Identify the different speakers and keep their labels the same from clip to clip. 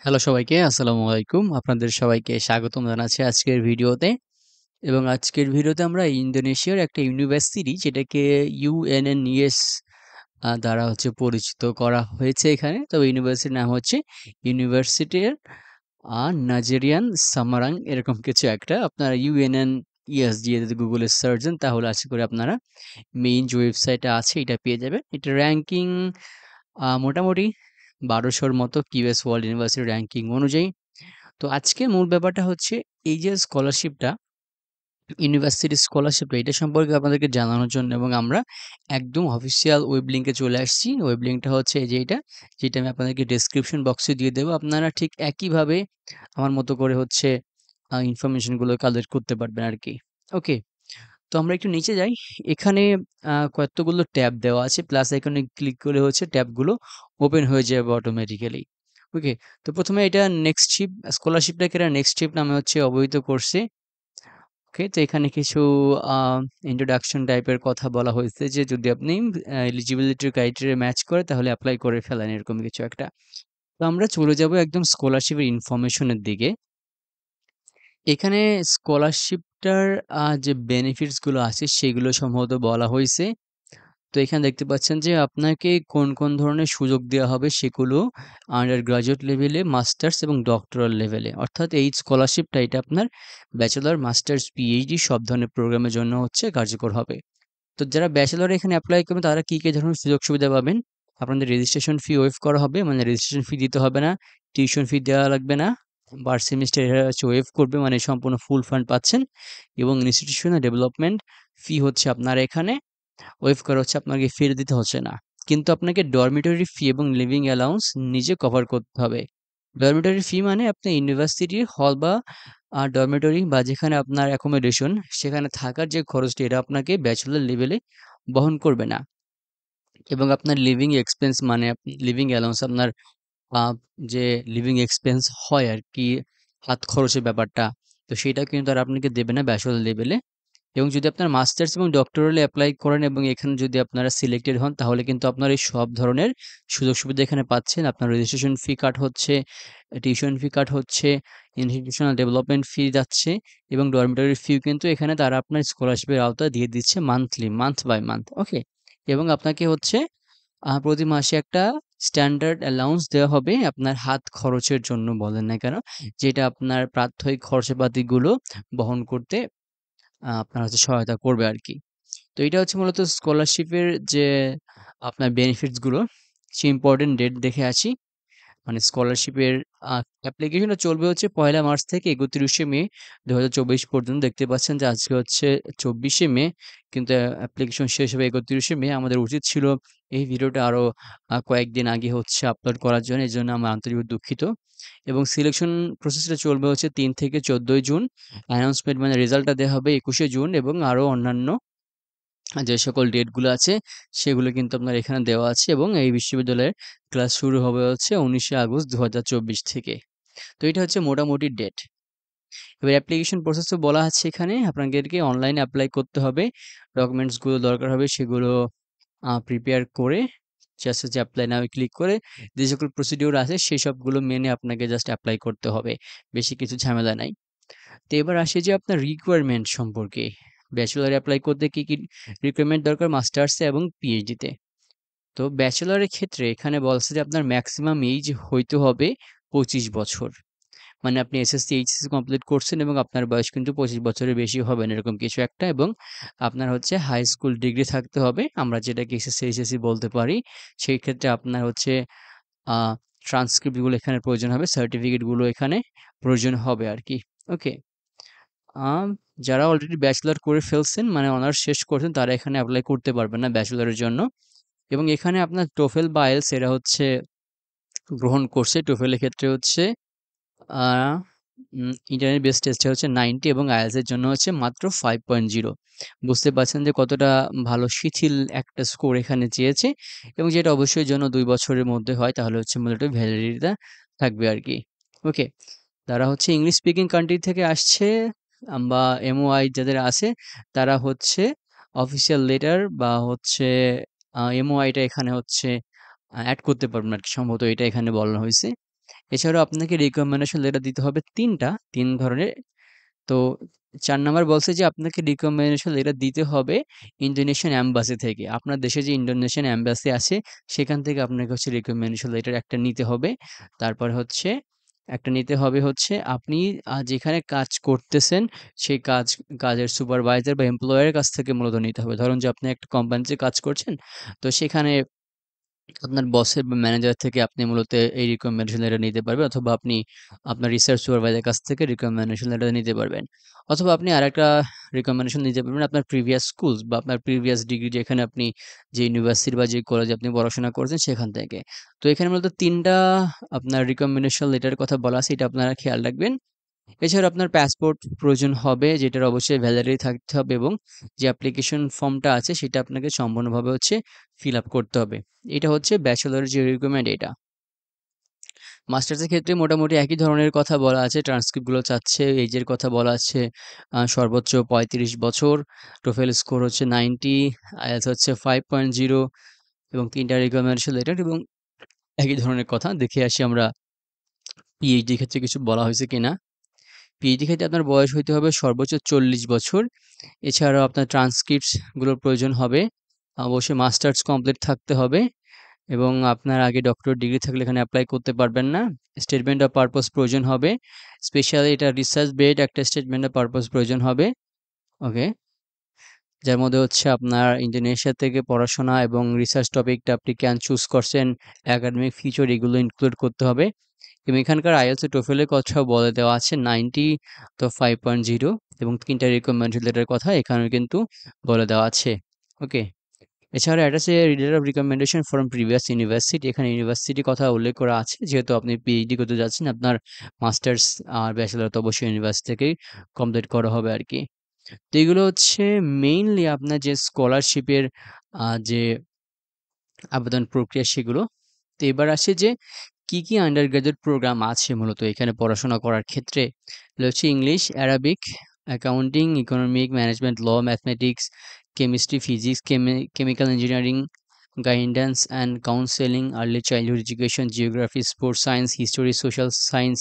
Speaker 1: Hello সবাইকে, আসসালামু আলাইকুম। আপনাদের সবাইকে স্বাগতম জানাচ্ছি আজকের ভিডিওতে। এবং আজকের ভিডিওতে আমরা ইন্দোনেশিয়ার একটা ইউনিভার্সিটি যেটাকে ইউএনএনইএস দ্বারা পরিচিত করা হয়েছে এখানে। তবে ইউনিভার্সিটির নাম হচ্ছে ইউনিভার্সিটির নাজেরিয়ান সামারাং এরকম কিছু একটা। আপনারা ইউএনএনইএস দিয়ে যদি গুগলে সার্চ দেন তাহলে আশা করি আপনারা মেইন যে ওয়েবসাইটটা আছে এটা পেয়ে যাবেন। এটা র‍্যাংকিং মোটামুটি ১২০০ র মতো কিউএস ওয়ার্ল্ড ইউনিভার্সিটি র‍্যাংকিং অনুযায়ী। তো আজকে মূল ব্যাপারটা হচ্ছে এই যে স্কলারশিপটা, ইউনিভার্সিটি স্কলারশিপটা এটা সম্পর্কে আপনাদেরকে জানানোর জন্য এবং আমরা একদম অফিসিয়াল ওয়েব লিঙ্কে চলে আসছি। ওয়েব লিঙ্কটা হচ্ছে এই যে এটা, যেটা আমি আপনাদেরকে ডেসক্রিপশন বক্সে দিয়ে দেবো। আপনারা ঠিক একইভাবে আমার মতো করে ইনফরমেশন গুলো কালেক্ট করতে পারবেন আরকি। ওকে। তো আমরা একটু নিচে যাই। এখানে কতগুলো ট্যাব দেওয়া আছে। প্লাস আইকনে ক্লিক করলে ট্যাবগুলো ওপেন হয়ে যাবে অটোমেটিক্যালি। ওকে। তো ১ম এ এটা নেক্সটশিপ স্কলারশিপটাকে এরা নেক্সটশিপ নামে অবহিত করছে। ওকে। তো এখানে কিছু আ ইন্ট্রোডাকশন টাইপের কথা বলা হয়েছে যে যদি আপনি এলিজিবিলিটি ক্রাইটেরিয়া ম্যাচ করে তাহলে এপ্লাই করে ফেলেন এরকম কিছু একটা। তো আমরা চলে যাব একদম স্কলারশিপের ইনফরমেশন এর দিকে। এখানে স্কলারশিপটার যে বেনিফিটস গুলো আছে সেগুলো সম্ভবত বলা হইছে। তো এখানে দেখতে পাচ্ছেন যে আপনাকে কোন ধরনের সুযোগ দেওয়া হবে সেগুলো আন্ডার গ্র্যাজুয়েট লেভেলে, মাস্টার্স এবং ডক্টরাল লেভেলে। অর্থাৎ এই স্কলারশিপটা এটা আপনার ব্যাচেলর, মাস্টার্স, পিএইচডি সব ধরনের প্রোগ্রামের জন্য কার্যকর হবে। তো যারা ব্যাচেলর এখানে এপ্লাই করবেন তারা কি ধরনের সুযোগ সুবিধা পাবেন? আপনাদের রেজিস্ট্রেশন ফি ওয়েভ করা হবে, মানে রেজিস্ট্রেশন ফি দিতে হবে না, টিউশন ফি দেওয়া লাগবে না। পার সেমিস্টার এরা ওয়েভ করবে, মানে সম্পূর্ণ ফুল ফান্ড পাচ্ছেন এবং ইনস্টিটিউশনাল ডেভেলপমেন্ট ফি আপনার এখানে ওয়েভ করা আপনাকে ফিরে দিতে হচ্ছে না। কিন্তু আপনাকে ডরমিটরি ফি এবং লিভিং অ্যালাউন্স নিজে কভার করতে হবে। ডরমিটরি ফি মানে আপনি ইউনিভার্সিটির হল বা ডরমিটরি বা যেখানে আপনার অ্যাকোমোডেশন সেখানে থাকার যে খরচটি এটা আপনাকে ব্যাচেলর লেভেলে বহন করবে না। এবং আপনার লিভিং এক্সপেন্স মানে লিভিং অ্যালাউন্স আপনার আ যে লিভিং এক্সপেন্স হয় আরকি, হাত খরচের ব্যাপারটা। তো সেটা কিন্তু আর আপনাকে দেবে না ব্যাচেলর লেভেলে। এবং যদি আপনার মাস্টার্স এবং ডক্টরালে এপ্লাই করেন এবং এখানে যদি আপনারা সিলেক্টেড হন তাহলে কিন্তু আপনার এই সব ধরনের সুযোগ সুবিধা এখানে পাচ্ছেন। আপনার রেজিস্ট্রেশন ফি কাট হচ্ছে, টিউশন ফি কাট হচ্ছে, ইনস্টিটিউশনাল ডেভেলপমেন্ট ফি যাচ্ছে এবং ডরমিটরি ফিও কিন্তু এখানে তারা আপনার স্কলারশিপের আওতায় দিয়ে দিচ্ছে মান্থলি, মান্থ বাই মান্থ। ওকে? এবং আপনাকে প্রতি মাসে একটা স্ট্যান্ডার্ড অ্যালাউন্স দেওয়া হবে আপনার হাত খরচের জন্য বলেন না কেন, যেটা আপনার প্রাত্যহিক খরচাপাতিগুলো বহন করতে আপনার সহায়তা করবে আরকি। তো এইটা মূলত স্কলারশিপের যে আপনার বেনিফিটস গুলো, সে ইম্পোর্টেন্ট ডেট দেখে আসি। মানে স্কলারশিপের আ অ্যাপ্লিকেশনটা চলবে ১লা মার্চ থেকে ৩১শে মে ২০২৪ পর্যন্ত। দেখতে পাচ্ছেন যে আজকে ২৪শে মে, কিন্তু অ্যাপ্লিকেশন শেষ হবে ৩১শে মে। আমাদের উচিত ছিল এই ভিডিওটা আরো কয়েকদিন আগে আপলোড করার জন্য। এজন্য আমরা আন্তরিকভাবে দুঃখিত। এবং সিলেকশন প্রসেসটা চলবে ৩ থেকে ১৪ই জুন। অ্যানাউন্সমেন্ট মানে রেজাল্টটা দেয়া হবে ২১শে জুন এবং আরো অন্যান্য যে সকল ডেটগুলো আছে সেগুলো কিন্তু আপনার এখানে দেওয়া আছে এবং এই বিশ্ববিদ্যালয়ের ক্লাস শুরু হবে ১৯শে আগস্ট ২০২৪ থেকে। তো এটা মোটামুটি ডেট। এবার অ্যাপ্লিকেশন প্রসেসও বলা আছে এখানে আপনাদেরকে অনলাইনে এপ্লাই করতে হবে। ডকুমেন্টস গুলো দরকার হবে সেগুলো প্রিপেয়ার করে জাস্ট এপ্লাই নাও ক্লিক করে যে সকল প্রসিডিউর আছে সেসবগুলো মেনে আপনাকে জাস্ট এপ্লাই করতে হবে। বেশি কিছু ঝামেলা নাই। তো এবার আসি যে আপনার রিকোয়ারমেন্ট সম্পর্কে। ব্যাচেলর এপ্লাই করতে কি রিকোয়ারমেন্ট দরকার মাস্টার্সে এবং পিএইচডিতে। তো ব্যাচেলরের ক্ষেত্রে এখানে বলছে যে আপনার ম্যাক্সিমাম এইজ হইতে হবে ২৫ বছর। মানে আপনি এসএসসি, এইচএসসি কমপ্লিট করছেন এবং আপনার বয়স কিন্তু ২৫ বছরের বেশি হবে না এরকম কিছু একটা, এবং আপনার হাই স্কুল ডিগ্রি থাকতে হবে। আমরা যেটাকে এসএসসি, এইচএসসি বলতে পারি। সেই ক্ষেত্রে আপনার আ ট্রান্সক্রিপ্ট গুলো এখানে প্রয়োজন হবে, সার্টিফিকেট গুলো এখানে প্রয়োজন হবে আরকি। ওকে? আম যারা অলরেডি ব্যাচেলর করে ফেলছেন মানে অনার্স শেষ করছেন তারা এখানে এপ্লাই করতে পারবেন না ব্যাচেলরের জন্য। এবং এখানে আপনার টোফেল বা আইএলটিএস এরা গ্রহণ করছে। টোফেলের ক্ষেত্রে আ ইন্টারনেট বেস টেস্টে 90 এবং আইএলটিএস এর জন্য মাত্র 5.0। বুঝতে পারছেন যে কতটা ভালো শিথিল একটা স্কোর এখানে চেয়েছে এবং যেটা অবশ্যই জন্য ২ বছরের মধ্যে হয় তাহলে মূলত ভ্যালিডিটিটা থাকবে আরকি। ওকে? যারা ইংলিশ স্পিকিং কান্ট্রি থেকে আসছে বা এমওআই যাদের আছে তারা অফিসিয়াল লেটার বা এমওআইটা এখানে এড করতে পারবেন আরকি, সম্ভবত এটা এখানে বলা হইছে। এছাড়াও আপনাকে রিকমেন্ডেশন লেটার দিতে হবে ৩ ধরনের। তো ৪ নাম্বার বলছে যে আপনাকে রিকমেন্ডেশন লেটার দিতে হবে ইন্দোনেশিয়ান এম্বাসি থেকে। আপনার দেশে যে ইন্দোনেশিয়ান এম্বাসি আছে সেখান থেকে আপনাকে হচ্ছে রিকমেন্ডেশন লেটার একটা নিতে হবে। তারপর হচ্ছে একটা নিতে হবে হচ্ছে আপনি যেখানে কাজ করতেছেন সেই কাজের সুপারভাইজার বা এমপ্লয়ারের কাছ থেকে মূলত নিতে হবে। ধরুন যে আপনি একটা কোম্পানিতে কাজ করছেন, তো সেখানে আপনার বসের বা ম্যানেজার থেকে আপনি মূলত এই রিকমেন্ডেশন লেটার নিতে পারবেন, অথবা আপনি আপনার রিসার্চ সুপারভাইজারের কাছ থেকে রিকমেন্ডেশন লেটার নিতে পারবেন। অথবা আপনি আরেকটা রিকমেন্ডেশন নিতে পারবেন আপনার প্রিভিয়াস স্কুলস বা আপনার প্রিভিয়াস ডিগ্রি, যেখানে আপনি যে ইউনিভার্সিটি বা যে কলেজে আপনি পড়াশোনা করেছেন সেখান থেকে। তো এখানে মূলত ৩ টা আপনার রিকমেন্ডেশন লেটারের কথা বলা আছে, এটা আপনারা খেয়াল রাখবেন। এছাড়া আপনার পাসপোর্ট প্রয়োজন হবে, যেটার অবশ্যই ভ্যালিডিটি থাকতে হবে, এবং যে অ্যাপ্লিকেশন ফর্মটা আছে সেটা আপনাকে সম্পূর্ণভাবে হচ্ছে ফিল আপ করতে হবে। এটা হচ্ছে ব্যাচেলরের যে রিকোয়ারমেন্ট এটা। মাস্টার্সের ক্ষেত্রে মোটামুটি একই ধরনের কথা বলা আছে। ট্রান্সক্রিপ্টগুলো চাচ্ছে, এইজের কথা বলা আছে সর্বোচ্চ ৩৫ বছর, টোফেল স্কোর হচ্ছে 90, আইএলটিএস হচ্ছে 5.0, এবং ৩ টা রিকমেন্ডেশন লেটার, এবং একই ধরনের কথা। দেখে আসি আমরা পিএইচডি ক্ষেত্রে কিছু বলা হয়েছে কিনা। পিএইচডি ক্ষেত্রে আপনার বয়স হইতে হবে সর্বোচ্চ ৪০ বছর। এছাড়াও আপনার ট্রান্সক্রিপ্টস গুলোর প্রয়োজন হবে। অবশ্যই মাস্টার্স কমপ্লিট থাকতে হবে, এবং আপনার আগে ডক্টরেট ডিগ্রি থাকলে এখানে এপ্লাই করতে পারবেন না। স্টেটমেন্ট অফ পারপাস প্রয়োজন হবে। স্পেশালি এটা রিসার্চ বেসড একটা স্টেটমেন্ট অফ পারপাস প্রয়োজন হবে। ওকে। যার মধ্যে হচ্ছে আপনার ইন্দোনেশিয়া থেকে পড়াশোনা এবং রিসার্চ টপিকটা আপনি কেন চুজ করছেন, একাডেমিক ফিচার, এগুলো ইনক্লুড করতে হবে। এবং এখানকার আইএলটিএস ও TOEFL এর কথাও বলে দেওয়া আছে 90, তো 5.0, এবং ৩ টা রিকমেন্ডেশন লেটারের কথা এখানে কিন্তু বলে দেওয়া আছে। ওকে। এছাড়া এটা আছে reader of recommendation from previous university. এখানে ইউনিভার্সিটির কথা উল্লেখ করা আছে, যেহেতু আপনি পিএইচডি করতে যাচ্ছেন, আপনার মাস্টার্স আর ব্যাচেলর তো অবশ্যই ইউনিভার্সিটি থেকেই কমপ্লিট করা হবে আরকি। তো এগুলো হচ্ছে মেইনলি আপনার যে স্কলারশিপের যে আবেদন প্রক্রিয়া সেগুলো। তো এবার আসে যে কি আন্ডার গ্র্যাজুয়েট প্রোগ্রাম আছে মূলত এখানে পড়াশোনা করার ক্ষেত্রে। এগুলো হচ্ছে English, Arabic, accounting, economic, management, law, mathematics, chemistry, physics, chemical engineering, guidance and counselling, early childhood education, geography, sports science, history, social science,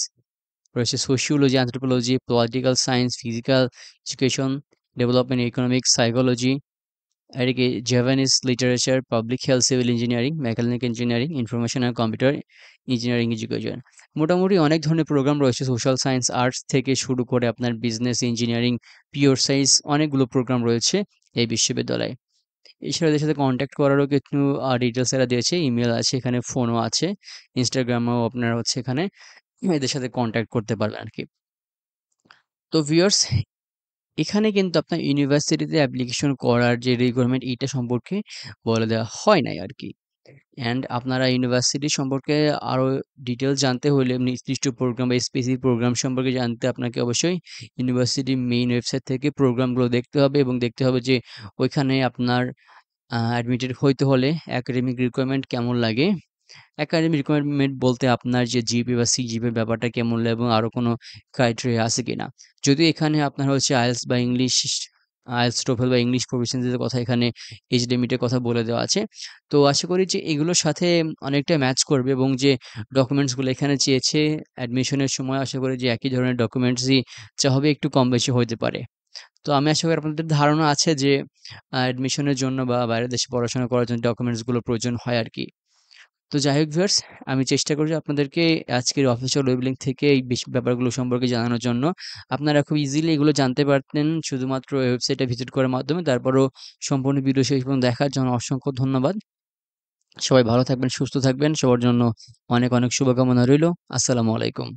Speaker 1: রয়েছে sociology, anthropology, political science, physical education, development economics, psychology, এদিকে Japanese literature, public health, civil engineering, mechanical engineering, information and computer engineering education. মোটামুটি অনেক ধরনের programme রয়েছে, social science, arts থেকে শুরু করে আপনার বিজনেস, ইঞ্জিনিয়ারিং, পিওর সায়েন্স, অনেকগুলো প্রোগ্রাম রয়েছে এই বিশ্ববিদ্যালয়ে। এছাড়া এদের সাথে কন্ট্যাক্ট করারও কিছু ডিটেলস এরা দিয়েছে, ইমেল আছে, এখানে ফোনও আছে, ইনস্টাগ্রামেও আপনার হচ্ছে এখানে এদের সাথে কন্ট্যাক্ট করতে পারবেন আর কি। তো ভিউয়ার্স, এখানে কিন্তু আপনার ইউনিভার্সিটিতে অ্যাপ্লিকেশন করার যে রিকোয়ারমেন্ট এইটা সম্পর্কে বলে দেওয়া হয় নাই আরকি। অ্যান্ড আপনারা ইউনিভার্সিটি সম্পর্কে আরো ডিটেইলস জানতে হলে নির্দিষ্ট প্রোগ্রাম বা স্পেসিফিক প্রোগ্রাম সম্পর্কে জানতে আপনাকে অবশ্যই ইউনিভার্সিটির মেইন ওয়েবসাইট থেকে প্রোগ্রামগুলো দেখতে হবে, এবং দেখতে হবে যে ওইখানে আপনার অ্যাডমিটেড হইতে হলে একাডেমিক রিকোয়ারমেন্ট কেমন লাগে। একাডেমিক রিকোয়ারমেন্ট বলতে আপনার যে জিপিএ বা সিজিপিএ ব্যাপারটা কেমন লাগে, এবং আরো কোনো ক্রাইটেরিয়া আছে কিনা। যদিও এখানে আপনার হচ্ছে আইএলটিএস বা ইংলিশ, আইএলটিএস, টোফেল বা ইংলিশ প্রফিশিয়েন্সির কথা এখানে এজ লিমিটের কথা বলে দেওয়া আছে। তো আশা করি যে এগুলোর সাথে অনেকটা ম্যাচ করবে, এবং যে ডকুমেন্টসগুলো এখানে চেয়েছে অ্যাডমিশনের সময়, আশা করি যে একই ধরনের ডকুমেন্টসই চাওয়া হবে, একটু কম বেশি হইতে পারে। তো আমি আশা করি আপনাদের ধারণা আছে যে অ্যাডমিশনের জন্য বা বাইরের দেশে পড়াশোনা করার জন্য ডকুমেন্টসগুলো প্রয়োজন হয় আরকি। তো যাই হোক ভিউয়ার্স, আমি চেষ্টা করছি আপনাদেরকে আজকের অফিসিয়াল ওয়েব লিঙ্ক থেকে এই ব্যাপারগুলো সম্পর্কে জানানোর জন্য। আপনারা খুব ইজিলি এগুলো জানতে পারতেন শুধুমাত্র ওয়েবসাইটটা ভিজিট করার মাধ্যমে। তারপরেও সম্পূর্ণ ভিডিও শেষ পর্যন্ত দেখার জন্য অসংখ্য ধন্যবাদ। সবাই ভালো থাকবেন, সুস্থ থাকবেন। সবার জন্য অনেক শুভকামনা রইলো। আসসালামু আলাইকুম।